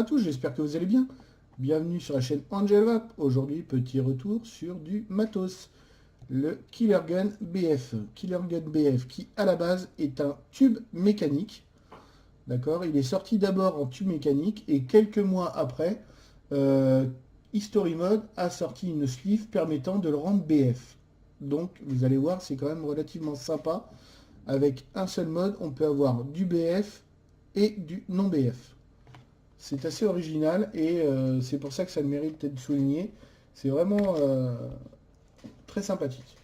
à tous, j'espère que vous allez bien. Bienvenue sur la chaîne Angel Vap. Aujourd'hui, petit retour sur du matos. Le Killer Gun BF. Killer Gun BF qui, à la base, est un tube mécanique. D'accord. Il est sorti d'abord en tube mécanique et quelques mois après, History Mode a sorti une sleeve permettant de le rendre BF. Donc, vous allez voir, c'est quand même relativement sympa. Avec un seul mode, on peut avoir du BF et du non BF. C'est assez original et c'est pour ça que ça le mérite d'être souligné. C'est vraiment très sympathique.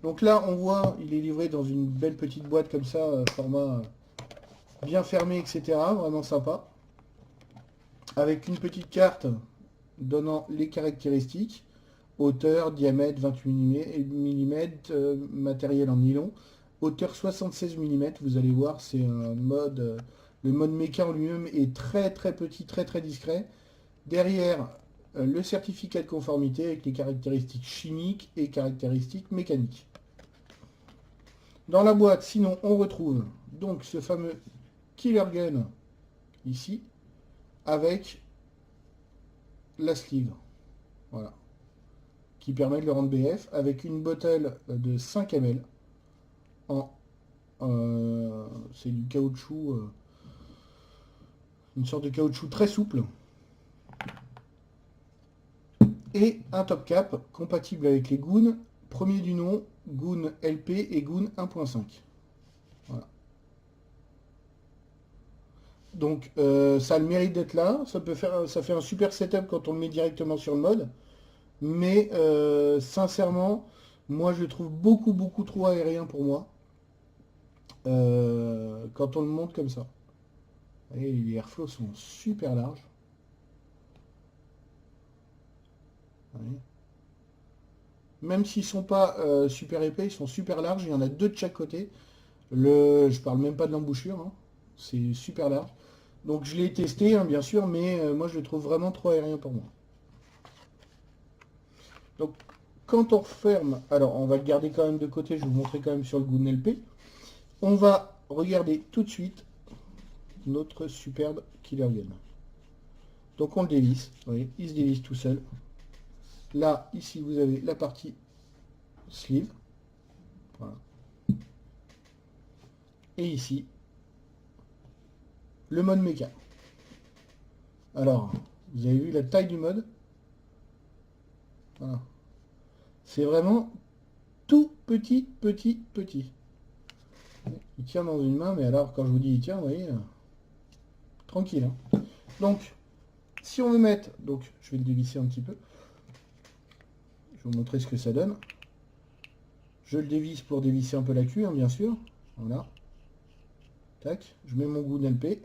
Donc là, on voit, il est livré dans une belle petite boîte comme ça, format bien fermé, etc. Vraiment sympa. Avec une petite carte donnant les caractéristiques. Hauteur, diamètre 28 mm, matériel en nylon. Hauteur 76 mm, vous allez voir, c'est un mode... le mode méca en lui-même est très petit, très discret. Derrière, le certificat de conformité avec les caractéristiques chimiques et caractéristiques mécaniques. Dans la boîte, sinon, on retrouve donc ce fameux Killer Gun, ici, avec la sleeve. Voilà. Qui permet de le rendre BF, avec une botelle de 5 ml en... c'est du caoutchouc... une sorte de caoutchouc très souple. Et un top cap compatible avec les Goon, premier du nom, Goon LP et Goon 1.5. Voilà. Donc ça a le mérite d'être là, ça fait un super setup quand on le met directement sur le mode, mais sincèrement, moi je le trouve beaucoup trop aérien pour moi, quand on le monte comme ça. Et les airflows sont super larges. Voyez. Même s'ils sont pas super épais, ils sont super larges. Il y en a deux de chaque côté. Je parle même pas de l'embouchure. Hein. C'est super large. Donc je l'ai testé, hein, bien sûr, mais moi je le trouve vraiment trop aérien pour moi. Donc quand on referme, alors on va le garder quand même de côté, je vais vous montrer quand même sur le Goon LP. On va regarder tout de suite notre superbe Killer Gun. Donc on le dévisse, vous voyez, il se dévisse tout seul. Là, ici, vous avez la partie sleeve. Voilà. Et ici, le mode méca. Alors, vous avez vu la taille du mode. Voilà. C'est vraiment tout petit. Il tient dans une main, mais alors, quand je vous dis il tient, vous voyez, tranquille. Hein. Donc, si on veut mettre... Donc, je vais le dévisser un petit peu. Je vais vous montrer ce que ça donne. Je le dévisse pour dévisser un peu la queue, hein, bien sûr. Voilà. Tac. Je mets mon Goon LP.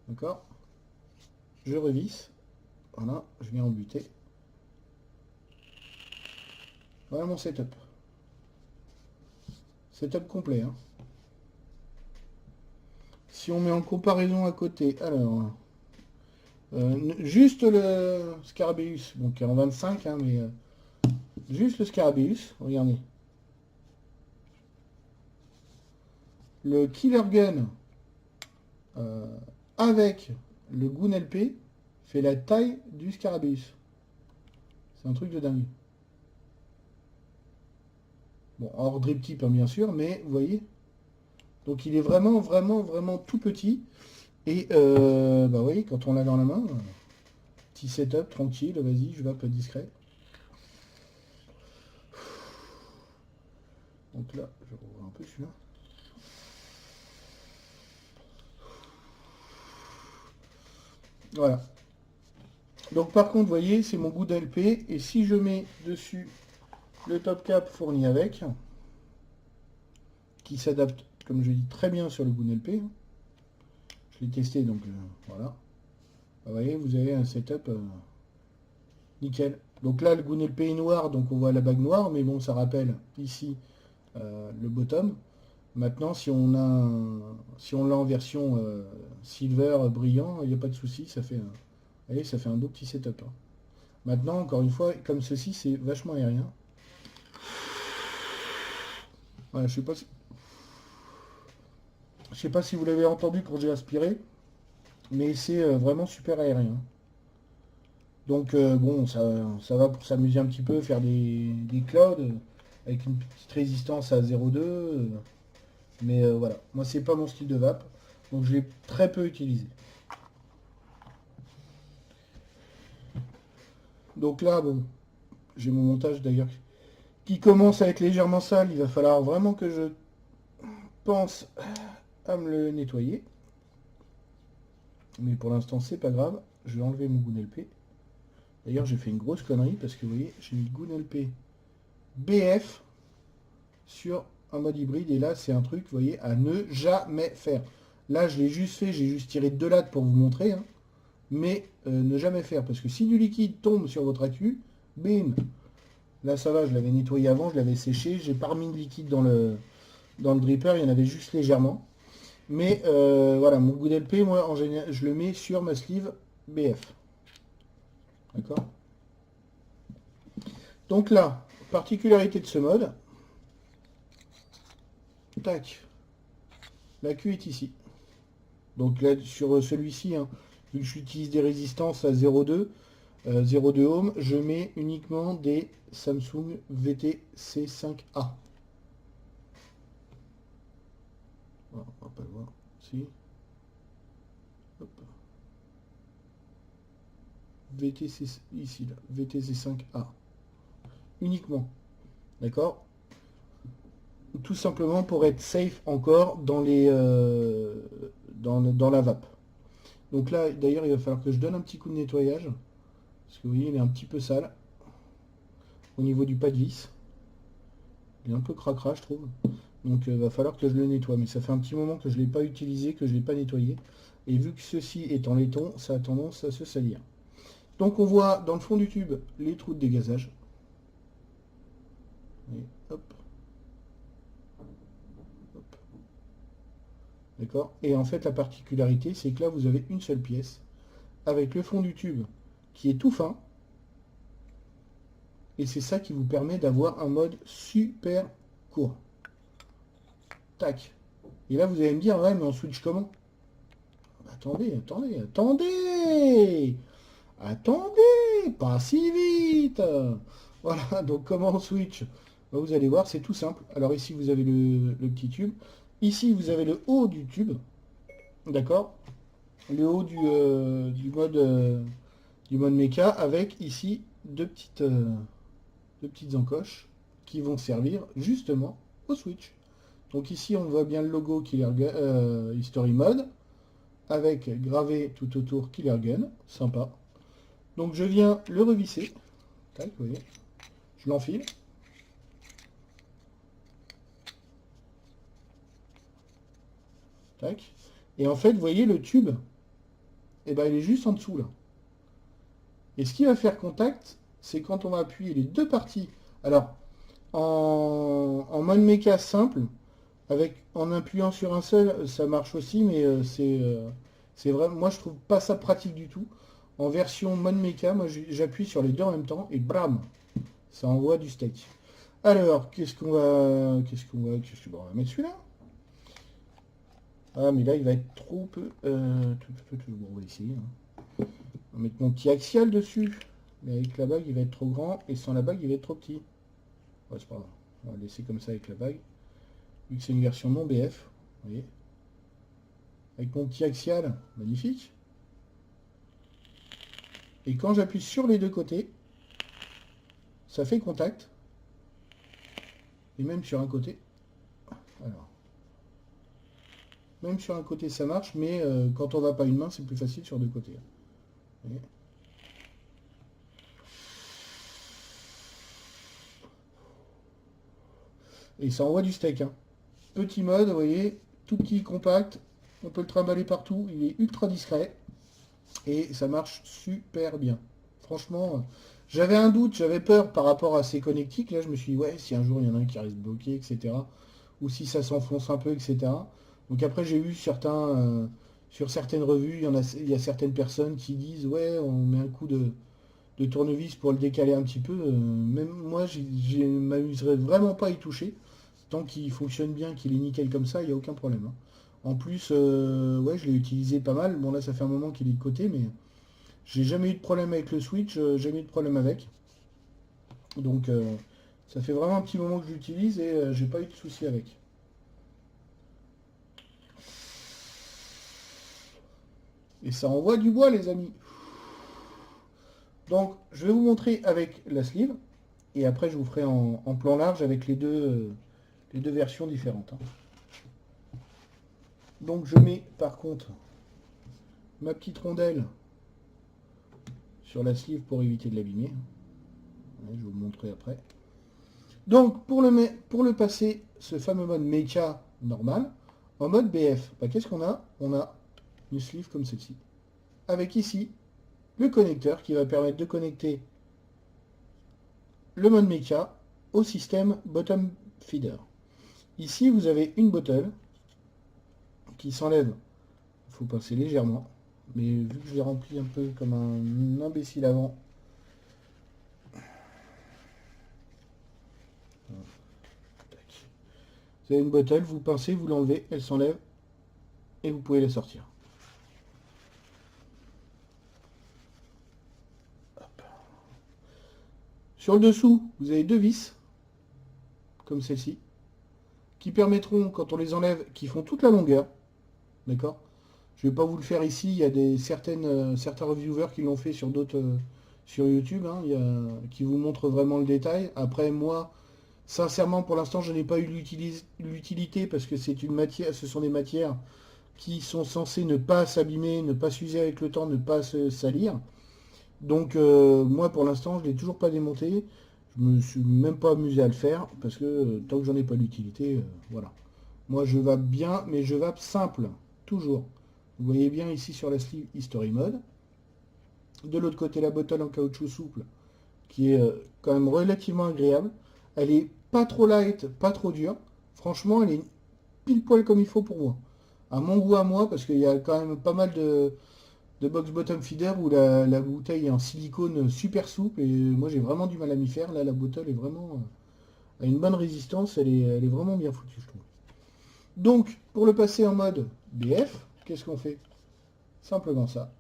D'accord. Je revisse. Voilà. Je viens embuter. Voilà mon setup. Setup complet. Hein. Si on met en comparaison à côté, alors... juste le Scarabeus, donc en 25, hein, mais juste le Scarabeus, regardez. Le Killer Gun avec le Goon LP fait la taille du Scarabeus. C'est un truc de dingue. Bon, hors drip type, hein, bien sûr, mais vous voyez. Donc il est vraiment tout petit. Et bah vous voyez, quand on l'a dans la main, petit setup, tranquille, vas-y, je vais pas discret. Donc là, je revois un peu celui-là. Voilà. Donc par contre, vous voyez, c'est mon Goon LP. Et si je mets dessus le top cap fourni avec, qui s'adapte, comme je dis, très bien sur le Goon LP. Je l'ai testé, donc voilà. Vous voyez, vous avez un setup nickel. Donc là, le Goon LP est noir, donc on voit la bague noire, mais bon, ça rappelle ici le bottom. Maintenant, si on l'a en version silver brillant, il n'y a pas de souci, ça fait un, vous voyez, ça fait un beau petit setup. Hein. Maintenant, encore une fois, comme ceci, c'est vachement aérien. Voilà, je sais pas si vous l'avez entendu quand j'ai aspiré. mais c'est vraiment super aérien. Donc bon, ça va pour s'amuser un petit peu, faire des clouds avec une petite résistance à 0,2. Mais voilà, moi c'est pas mon style de vape, donc je l'ai très peu utilisé. Donc là, bon, j'ai mon montage d'ailleurs qui commence à être légèrement sale. Il va falloir vraiment que je pense à me le nettoyer. Mais pour l'instant, c'est pas grave. Je vais enlever mon GoonLP. D'ailleurs, j'ai fait une grosse connerie parce que vous voyez, j'ai mis GoonLP BF sur un mode hybride. Et là, c'est un truc, vous voyez, à ne jamais faire. Là, je l'ai juste fait, j'ai juste tiré 2 lattes pour vous montrer. Hein, mais ne jamais faire. Parce que si du liquide tombe sur votre accu, bim. Là, ça va, je l'avais nettoyé avant, je l'avais séché. J'ai pas remis de liquide dans le dripper, il y en avait juste légèrement. Mais voilà, mon GoonLP, moi, en général, je le mets sur ma sleeve BF. D'accord. Donc là, particularité de ce mode. Tac. La queue est ici. Donc là, sur celui-ci, hein, vu que j'utilise des résistances à 0,2, 0,2 ohm, je mets uniquement des Samsung VT-C5A. On va pas le voir. Si. Hop. VTC, ici, là. VTC5A. Uniquement. D'accord. Tout simplement pour être safe encore dans dans la vape. Donc là, d'ailleurs, il va falloir que je donne un petit coup de nettoyage. Parce que vous voyez, il est un petit peu sale. Au niveau du pas de vis. Il est un peu cracra, je trouve. Donc il va falloir que je le nettoie. Mais ça fait un petit moment que je ne l'ai pas utilisé, que je ne l'ai pas nettoyé. Et vu que ceci est en laiton, ça a tendance à se salir. Donc on voit dans le fond du tube les trous de dégazage. Et hop. Hop. D'accord. Et en fait la particularité, c'est que là vous avez une seule pièce avec le fond du tube qui est tout fin. Et c'est ça qui vous permet d'avoir un mode super court. Tac. Et là vous allez me dire, ouais mais on switch comment? Attendez, attendez, attendez! Attendez, pas si vite. Voilà, donc comment on switch? Vous allez voir, c'est tout simple. Alors ici, vous avez le petit tube. Ici, vous avez le haut du tube. D'accord? Le haut du mode méca avec ici deux petites encoches qui vont servir justement au switch. Donc ici, on voit bien le logo History Mode avec gravé tout autour Killer Gun. Sympa. Donc je viens le revisser. Tac, vous voyez. Je l'enfile. Tac. Et en fait, vous voyez, le tube, eh ben, il est juste en dessous, là. Et ce qui va faire contact, c'est quand on va appuyer les deux parties. Alors, en mode méca simple, en appuyant sur un seul, ça marche aussi, mais c'est vrai, moi je trouve pas ça pratique du tout. En version mode méca, moi j'appuie sur les deux en même temps et bram, ça envoie du steak. Alors, on va mettre celui-là. Ah, mais là, il va être trop peu. Bon, on va essayer. Hein. On va mettre mon petit axial dessus. Mais avec la bague, il va être trop grand. Et sans la bague, il va être trop petit. Ouais, c'est pas grave. On va laisser comme ça avec la bague. Vu que c'est une version non BF. Vous voyez. Avec mon petit axial, magnifique. Et quand j'appuie sur les deux côtés, ça fait contact. Et même sur un côté. Alors. Même sur un côté ça marche, mais quand on va pas une main, c'est plus facile sur deux côtés. Vous voyez. Et ça envoie du steak. Hein. Petit mode, vous voyez, tout petit, compact. On peut le trimballer partout. Il est ultra discret. Et ça marche super bien. Franchement, j'avais un doute, j'avais peur par rapport à ces connectiques. Là, je me suis dit, ouais, si un jour il y en a un qui reste bloqué, etc. Ou si ça s'enfonce un peu, etc. Donc après, j'ai vu sur certaines revues, il y a certaines personnes qui disent, ouais, on met un coup de tournevis pour le décaler un petit peu. Même moi, je m'amuserais vraiment pas à y toucher. Tant qu'il fonctionne bien, qu'il est nickel comme ça, il n'y a aucun problème. Hein. En plus, ouais, je l'ai utilisé pas mal. Bon, là, ça fait un moment qu'il est de côté, mais j'ai jamais eu de problème avec le Switch, jamais eu de problème avec. Donc, ça fait vraiment un petit moment que je l'utilise et j'ai pas eu de soucis avec. Et ça envoie du bois, les amis. Donc, je vais vous montrer avec la sleeve. Et après, je vous ferai en plan large avec les deux versions différentes, hein. Donc, je mets par contre ma petite rondelle sur la sleeve pour éviter de l'abîmer. Ouais, je vais vous montrer après. Donc, pour le passer, ce fameux mode Mecha normal, en mode BF, bah, qu'est-ce qu'on a? On a une sleeve comme celle-ci. Avec ici, le connecteur qui va permettre de connecter le mode Mecha au système bottom feeder. Ici, vous avez une bottle qui s'enlève. Il faut passer légèrement. Mais vu que je l'ai rempli un peu comme un imbécile avant, vous avez une bottle, vous pincez, vous l'enlevez, elle s'enlève et vous pouvez la sortir. Hop. Sur le dessous, vous avez deux vis, comme celle-ci, qui permettront, quand on les enlève, qui font toute la longueur. D'accord? Je ne vais pas vous le faire ici, il y a certains reviewers qui l'ont fait sur d'autres sur YouTube, hein, qui vous montrent vraiment le détail. Après, moi, sincèrement, pour l'instant, je n'ai pas eu l'utilité parce que c'est une matière, ce sont des matières qui sont censées ne pas s'abîmer, ne pas s'user avec le temps, ne pas se salir. Donc, moi, pour l'instant, je ne l'ai toujours pas démonté. Je me suis même pas amusé à le faire parce que tant que j'en ai pas l'utilité, voilà. Moi, je vape bien, mais je vape simple, toujours. Vous voyez bien ici sur la sleeve History Mode. De l'autre côté, la bottle en caoutchouc souple, qui est quand même relativement agréable. Elle est pas trop light, pas trop dure. Franchement, elle est pile poil comme il faut pour moi. À mon goût à moi, parce qu'il y a quand même pas mal de box bottom feeder où la bouteille est en silicone super souple et moi j'ai vraiment du mal à m'y faire. Là, la bottle est vraiment a une bonne résistance, elle est vraiment bien foutue, je trouve. Donc, pour le passer en mode BF, qu'est-ce qu'on fait? Simplement ça.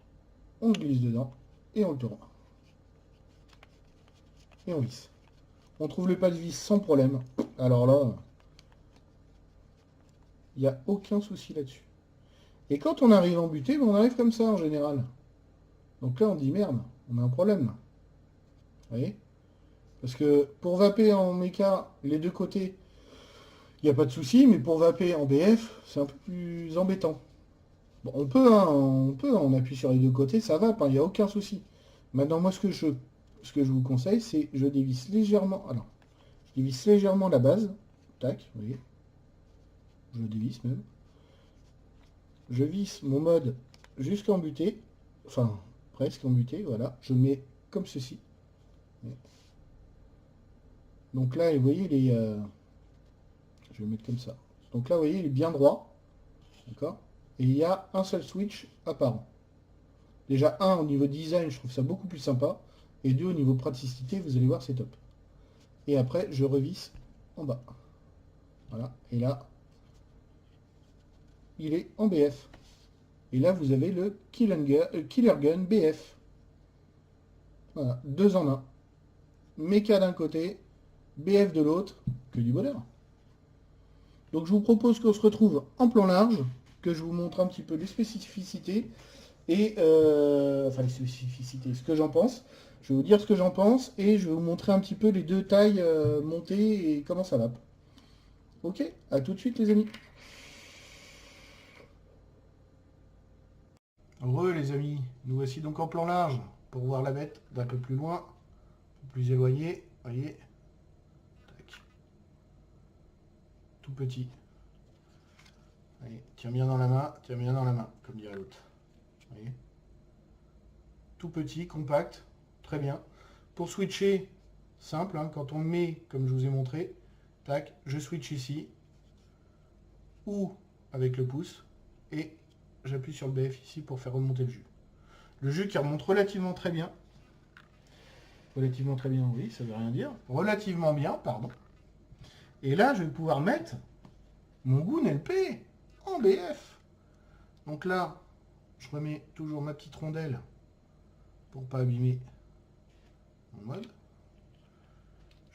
On le glisse dedans et on le tourne. Et on visse. On trouve le pas de vis sans problème. Alors là, il n'y a aucun souci là-dessus. Et quand on arrive en butée, on arrive comme ça en général. Donc là, on dit merde, on a un problème. Vous voyez? Parce que pour vaper en méca, les deux côtés, il n'y a pas de souci, mais pour vaper en BF, c'est un peu plus embêtant. Bon, on appuie sur les deux côtés, ça vape, hein, il n'y a aucun souci. Maintenant, moi, ce que je vous conseille, c'est je dévisse légèrement. Alors, je dévisse légèrement la base. Tac, vous voyez. Je dévisse même. Je visse mon mode jusqu'en butée. Enfin, presque en butée, voilà. Je mets comme ceci. Donc là, vous voyez, je vais le mettre comme ça. Donc là, vous voyez, il est bien droit. D'accord? Et il y a un seul switch apparent. Déjà, un, au niveau design, je trouve ça beaucoup plus sympa. Et deux, au niveau praticité, vous allez voir, c'est top. Et après, je revisse en bas. Voilà. Et là, il est en BF. Et là, vous avez le Killer Gun BF. Voilà, deux en un. Mecha d'un côté, BF de l'autre, que du bonheur. Donc je vous propose qu'on se retrouve en plan large, que je vous montre un petit peu les spécificités, et enfin les spécificités, ce que j'en pense. Je vais vous dire ce que j'en pense, et je vais vous montrer un petit peu les deux tailles montées et comment ça va. Ok, à tout de suite les amis. Heureux les amis, nous voici donc en plan large, pour voir la bête d'un peu plus loin, un peu plus éloigné, voyez. Tac. Tout petit. Allez, tiens bien dans la main, comme dirait l'autre. Voyez. Tout petit, compact, très bien. Pour switcher, simple, hein, quand on le met, comme je vous ai montré, tac, je switch ici, ou avec le pouce, et j'appuie sur le BF ici pour faire remonter le jus. Le jus qui remonte relativement très bien. Relativement très bien, oui, ça veut rien dire. Relativement bien, pardon. Et là, je vais pouvoir mettre mon goût NLP. en BF. Donc là, je remets toujours ma petite rondelle pour pas abîmer mon mode.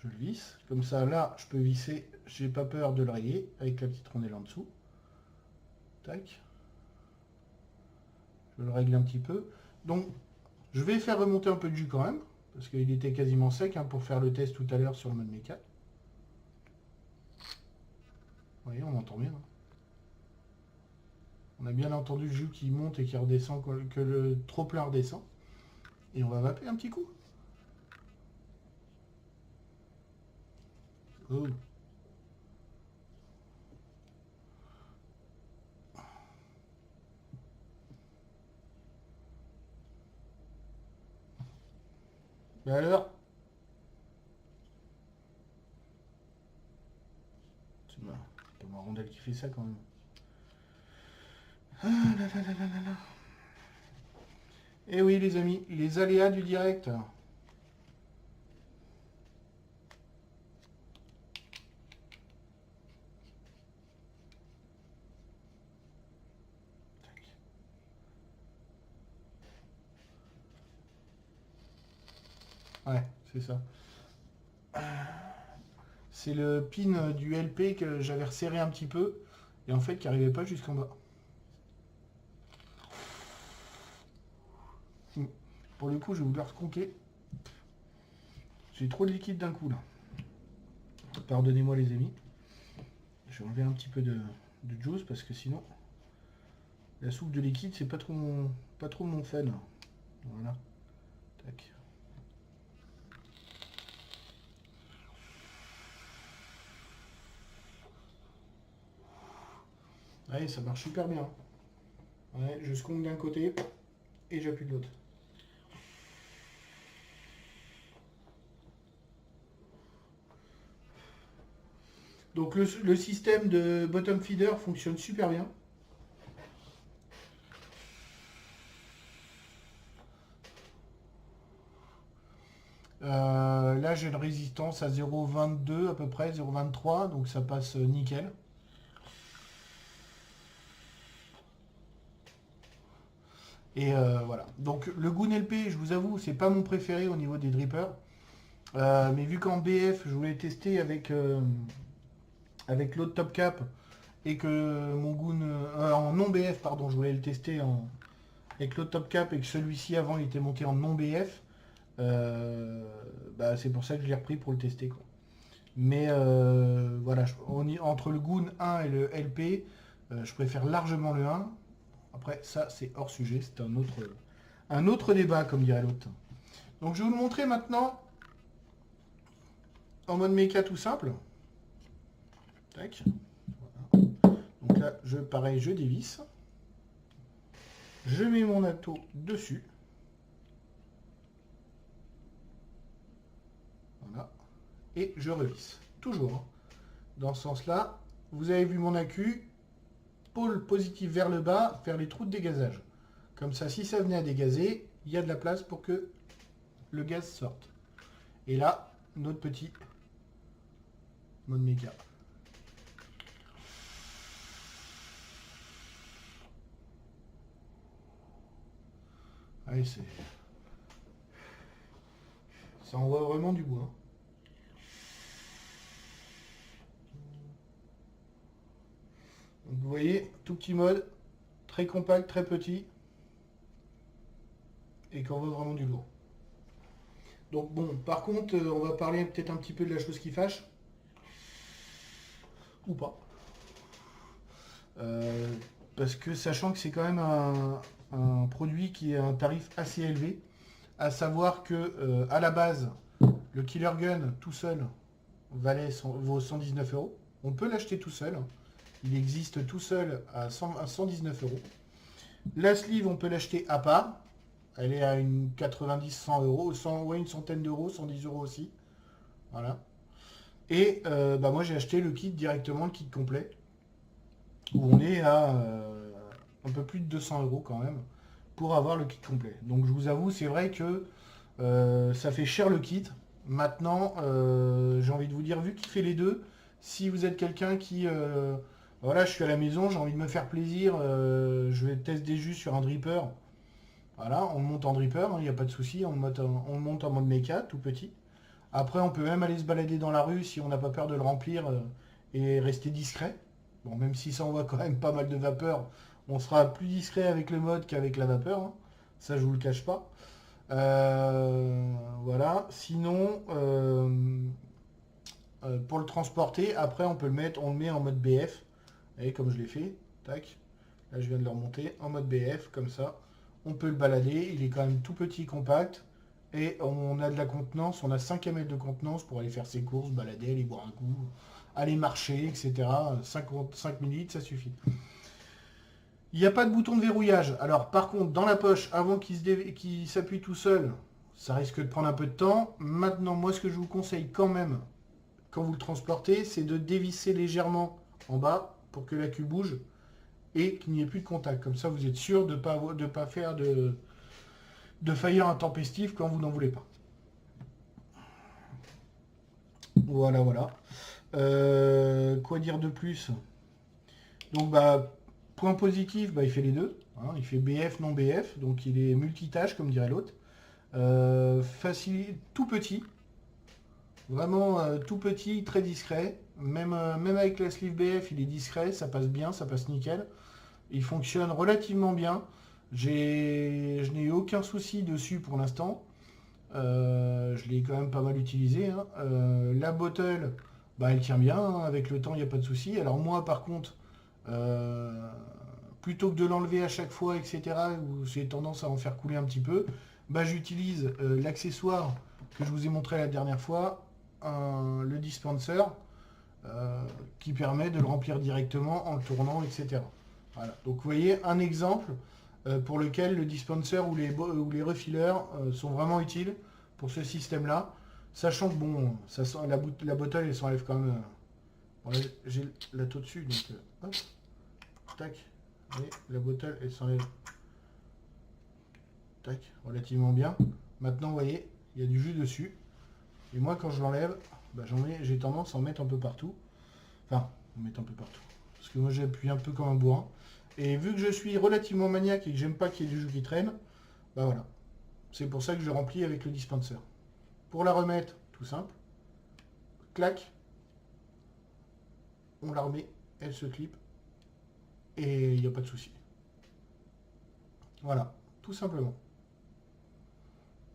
Je le visse. Comme ça, là, je peux visser. J'ai pas peur de le rayer avec la petite rondelle en dessous. Tac. Je le règle un petit peu. Donc, je vais faire remonter un peu de jus quand même, parce qu'il était quasiment sec pour faire le test tout à l'heure sur le mode méca. Vous voyez, on entend bien. On a bien entendu le jus qui monte et qui redescend, que le trop plein redescend. Et on va vaper un petit coup. Oh. Ben alors, c'est ma rondelle qui fait ça quand même. Ah là là là là là là. Eh oui les amis, les aléas du direct. Tac. Ouais, c'est ça. C'est le pin du LP que j'avais resserré un petit peu et en fait qui n'arrivait pas jusqu'en bas. Pour le coup, je vais vous le reconquer. J'ai trop de liquide d'un coup là. Pardonnez-moi les amis. Je vais enlever un petit peu de juice parce que sinon la soupe de liquide c'est pas trop mon fun. Voilà. Tac. Ouais, ça marche super bien. Ouais, je seconde d'un côté et j'appuie de l'autre. Donc le système de bottom feeder fonctionne super bien. Là j'ai une résistance à 0,22 à peu près, 0,23, donc ça passe nickel. Et voilà. Donc le Goon LP, je vous avoue, c'est pas mon préféré au niveau des drippers. Mais vu qu'en BF, je voulais tester avec l'autre Top Cap et que mon Goon en non BF, pardon, je voulais le tester avec l'autre Top Cap et que celui-ci avant il était monté en non BF, bah, c'est pour ça que je l'ai repris pour le tester, quoi. Mais voilà, entre le Goon 1 et le LP, je préfère largement le 1. Après, ça, c'est hors sujet, c'est un autre débat, comme dirait l'autre. Donc, je vais vous le montrer maintenant en mode méca tout simple. Tac. Voilà. Donc là, pareil, je dévisse. Je mets mon atto dessus. Voilà. Et je revisse. Toujours. Dans ce sens-là, vous avez vu mon accu. Pôle positif vers le bas, vers les trous de dégazage. Comme ça, si ça venait à dégazer, il y a de la place pour que le gaz sorte. Et là, notre petit mode méca. Allez, ça envoie vraiment du bois. Donc vous voyez, tout petit mode, très compact, très petit, et qui envoie vraiment du lourd. Donc bon, par contre, on va parler peut-être un petit peu de la chose qui fâche. Ou pas. Parce que sachant que c'est quand même un produit qui a un tarif assez élevé, à savoir que à la base, le Killer Gun tout seul vaut 119 €. On peut l'acheter tout seul. Il existe tout seul à 119 €. La sleeve, on peut l'acheter à part. Elle est à une 90-100 €, ouais, une centaine d'euros, 110 € aussi. Voilà. Et bah moi j'ai acheté le kit directement, le kit complet, où on est à un peu plus de 200 € quand même, pour avoir le kit complet. Donc je vous avoue, c'est vrai que ça fait cher le kit. Maintenant, j'ai envie de vous dire, vu qu'il fait les deux, si vous êtes quelqu'un qui Voilà, je suis à la maison, j'ai envie de me faire plaisir, je vais tester juste sur un dripper. Voilà, on le monte en dripper, il n'y a pas de souci, on le monte en mode méca, tout petit. Après, on peut même aller se balader dans la rue si on n'a pas peur de le remplir et rester discret. Bon, même si ça envoie quand même pas mal de vapeur, on sera plus discret avec le mode qu'avec la vapeur, hein. Ça, je vous le cache pas. Voilà. Sinon, pour le transporter, après, on peut le mettre, on le met en mode BF. Vous voyez, comme je l'ai fait. Tac. Là, je viens de le remonter en mode BF, comme ça. On peut le balader. Il est quand même tout petit, compact. Et on a de la contenance. On a 5 ml de contenance pour aller faire ses courses, balader, aller boire un coup, aller marcher, etc. 55 ml, ça suffit. Il n'y a pas de bouton de verrouillage. Alors, par contre, dans la poche, avant qu'il s'appuie tout seul, ça risque de prendre un peu de temps. Maintenant, moi, ce que je vous conseille quand même, quand vous le transportez, c'est de dévisser légèrement en bas pour que la queue bouge et qu'il n'y ait plus de contact. Comme ça, vous êtes sûr de ne pas faire de faillir intempestif quand vous n'en voulez pas. Voilà, voilà. Quoi dire de plus? Donc, point positif, il fait les deux. Hein, il fait BF, non BF, donc il est multitâche, comme dirait l'autre. Facile, tout petit. Vraiment tout petit, très discret. Même avec la sleeve BF, il est discret, ça passe bien, ça passe nickel. Il fonctionne relativement bien. Je n'ai eu aucun souci dessus pour l'instant. Je l'ai quand même pas mal utilisé, hein. La bottle, elle tient bien, hein. Avec le temps, il n'y a pas de souci. Alors moi, par contre, plutôt que de l'enlever à chaque fois, etc., où j'ai tendance à en faire couler un petit peu, j'utilise l'accessoire que je vous ai montré la dernière fois, le dispenser, qui permet de le remplir directement en le tournant, etc. Voilà. Donc vous voyez un exemple pour lequel le dispenser ou les refillers sont vraiment utiles pour ce système-là, sachant que bon, la bottle elle s'enlève quand même. Bon, j'ai la taux dessus, donc hop, tac, et la bottle elle s'enlève, tac, relativement bien. Maintenant vous voyez, il y a du jus dessus, et moi quand je l'enlève, j'ai tendance à en mettre un peu partout. Enfin, en mettre un peu partout. Parce que moi j'appuie un peu comme un bourrin. Et vu que je suis relativement maniaque et que j'aime pas qu'il y ait du jus qui traîne, voilà. C'est pour ça que je remplis avec le dispenser. Pour la remettre, tout simple. Clac. On la remet, elle se clip. Et il n'y a pas de souci. Voilà, tout simplement.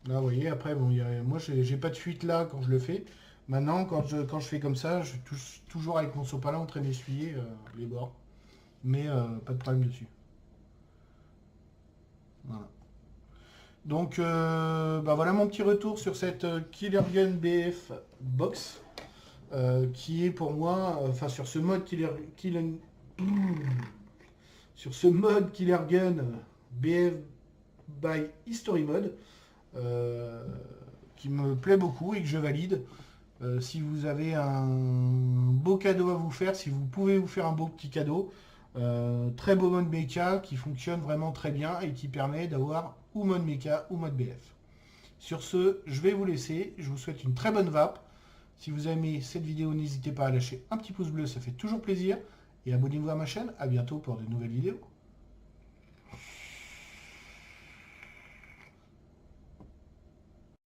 Là, vous voyez, après, bon, moi j'ai pas de fuite là quand je le fais. Maintenant, quand je fais comme ça, je touche toujours avec mon sopalin en train d'essuyer les bords. Mais pas de problème dessus. Voilà. Donc, voilà mon petit retour sur cette Killer Gun BF Box. Qui est pour moi, sur ce mode sur ce mode Killer Gun BF by History Mode, qui me plaît beaucoup et que je valide. Si vous avez un beau cadeau à vous faire, si vous pouvez vous faire un beau petit cadeau, très beau mode méca qui fonctionne vraiment très bien et qui permet d'avoir ou mode méca ou mode BF. Sur ce, je vais vous laisser. Je vous souhaite une très bonne vape. Si vous avez aimé cette vidéo, n'hésitez pas à lâcher un petit pouce bleu, ça fait toujours plaisir. Et abonnez-vous à ma chaîne. À bientôt pour de nouvelles vidéos.